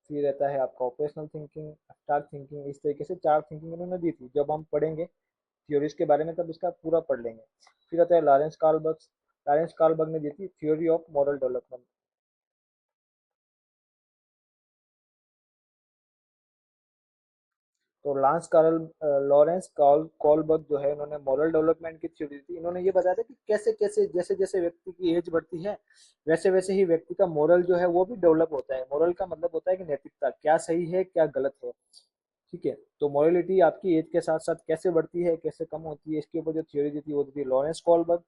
फिर रहता है आपका ऑपरेशनल थिंकिंग, स्टार्ट थिंकिंग। इस तरीके से 4 थिंकिंग इन्होंने दी थी। जब हम पढ़ेंगे थ्योरीज के बारे में तब इसका पूरा पढ़ लेंगे। फिर आता है लॉरेंस कार्लबर्ग। लॉरेंस कार्लबर्ग ने दी थी थ्योरी ऑफ मॉरल डेवलपमेंट। तो लॉरेंस कॉलबर्ग जो है, इन्होंने मॉरल डेवलपमेंट की थ्योरी दी थी। इन्होंने ये बताया था कि कैसे कैसे जैसे जैसे व्यक्ति की एज बढ़ती है, वैसे वैसे ही व्यक्ति का मोरल जो है वो भी डेवलप होता है। मोरल का मतलब होता है कि नैतिकता, क्या सही है क्या गलत है। ठीक है, तो मोरलिटी आपकी एज के साथ साथ कैसे बढ़ती है कैसे कम होती है, इसके ऊपर जो थ्योरी दी थी वो दी थी लॉरेंस कॉलबर्ग।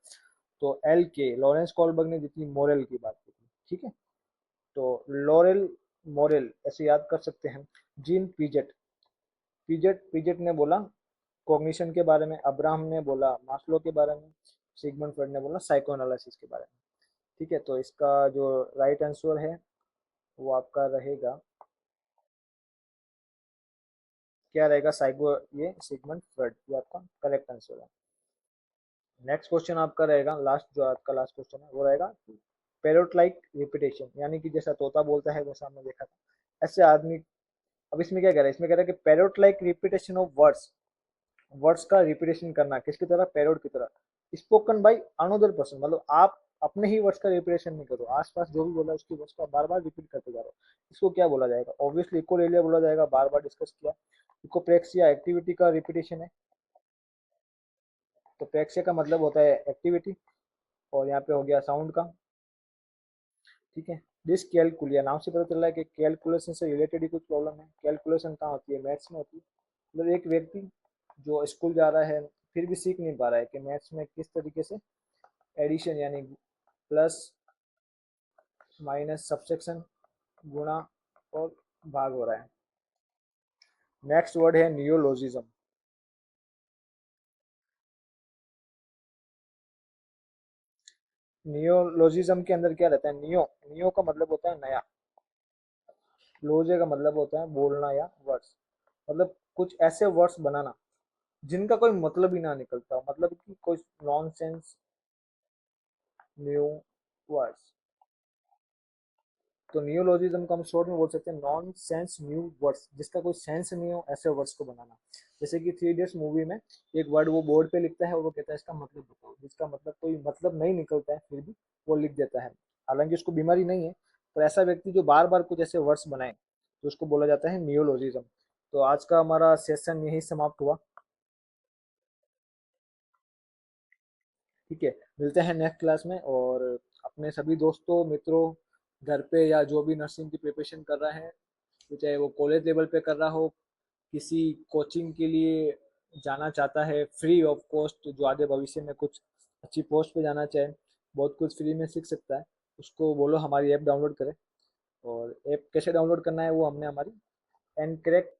तो एल के लॉरेंस कॉलबर्ग ने दी थी मोरल की बात की थी। ठीक है, तो लॉरेल मॉरल ऐसे याद कर सकते हैं। जीन पीजेट, पीजेट पीजेट ने बोला कॉग्निशन के बारे में, अब्राहम ने बोला मास्लो के बारे में, सिगमंड फ्रॉइड ने बोला साइको एनालिसिस के बारे में। ठीक है, तो इसका जो राइट आंसर है वो आपका रहेगा, क्या रहेगा, साइको, ये सिगमंड फ्रॉइड, ये आपका करेक्ट आंसर है। नेक्स्ट क्वेश्चन आपका रहेगा, लास्ट जो आपका लास्ट क्वेश्चन है वो रहेगा पैरोट लाइक रिपीटेशन, यानी कि जैसा तोता बोलता है वैसा हमने देखा था ऐसे आदमी। अब इसमें क्या कह रहा है, इसमें कह रहा है कि parrot like repetition of words, words का रिपीटेशन करना किसकी तरह, पैरोट की तरह, स्पोकन बाय अनदर पर्सन, मतलब आप अपने ही वर्ड्स का रिपीटेशन नहीं करो, आसपास जो भी बोला उसकी वर्ड्स का बार बार रिपीट करते जा रहे हो। इसको क्या बोला जाएगा, ऑब्वियसली इकोलेलिया बोला जाएगा, बार बार डिस्कस किया। इकोप्रेक्सिया एक्टिविटी का रिपीटेशन है, तो प्रेक्सिया का मतलब होता है एक्टिविटी, और यहाँ पे हो गया साउंड का। ठीक है, डिसकैलकुलिया, नाम से पता चल रहा है कि कैलकुलेशन से रिलेटेड ही कुछ प्रॉब्लम है। कैलकुलेशन कहाँ होती है, मैथ्स में होती है। मतलब एक व्यक्ति जो स्कूल जा रहा है फिर भी सीख नहीं पा रहा है कि मैथ्स में किस तरीके से एडिशन यानी प्लस माइनस सब्सट्रैक्शन, गुणा और भाग हो रहा है। नेक्स्ट वर्ड है नियोलॉजिज्म। नियोलॉजिज्म के अंदर क्या रहता है, नियो, नियो का मतलब होता है नया, लोजे का मतलब होता है बोलना या वर्ड्स, मतलब कुछ ऐसे वर्ड्स बनाना जिनका कोई मतलब ही ना निकलता, मतलब कि कोई नॉनसेंस न्यू वर्ड्स। तो नियोलॉजिज्म को हम शॉर्ट में बोल सकते हैं नॉन सेंस न्यू वर्ड्स, जिसका कोई सेंस नहीं हो ऐसे वर्ड्स को बनाना। जैसे कि 3 इडियट्स मूवी में एक वर्ड वो बोर्ड पे लिखता है और वो कहता है इसका मतलब बताओ, जिसका मतलब कोई मतलब नहीं निकलता है फिर भी वो लिख देता है, हालांकि उसको बीमारी नहीं है। पर ऐसा व्यक्ति जो बार बार कुछ ऐसे वर्ड्स बनाए तो उसको बोला जाता है नियोलॉजिज्म। तो आज का हमारा सेशन यही समाप्त हुआ। ठीक है, मिलते हैं नेक्स्ट क्लास में, और अपने सभी दोस्तों मित्रों घर पे या जो भी नर्सिंग की प्रिपरेशन कर रहा है, तो चाहे वो कॉलेज लेवल पे कर रहा हो, किसी कोचिंग के लिए जाना चाहता है फ्री ऑफ कॉस्ट, जो आगे भविष्य में कुछ अच्छी पोस्ट पे जाना चाहे, बहुत कुछ फ्री में सीख सकता है, उसको बोलो हमारी ऐप डाउनलोड करें। और ऐप कैसे डाउनलोड करना है वो हमने हमारी एनकरेक्ट.in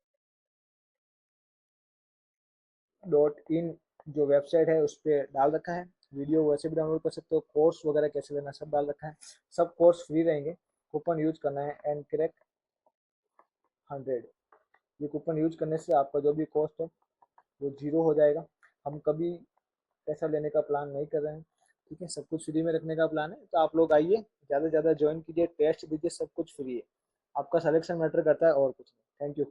जो वेबसाइट है उस पर डाल रखा है, वीडियो वैसे भी डाउनलोड कर सकते हो, कोर्स वगैरह कैसे लेना सब डाल रखा है। सब कोर्स फ्री रहेंगे। कूपन यूज करना है NCREC100। ये कूपन यूज करने से आपका जो भी कॉस्ट है वो जीरो हो जाएगा। हम कभी पैसा लेने का प्लान नहीं कर रहे हैं, ठीक है, सब कुछ फ्री में रखने का प्लान है। तो आप लोग आइए, ज़्यादा से ज़्यादा ज्वाइन कीजिए, टेस्ट दीजिए, सब कुछ फ्री है। आपका सिलेक्शन मैटर करता है और कुछ नहीं। Thank you.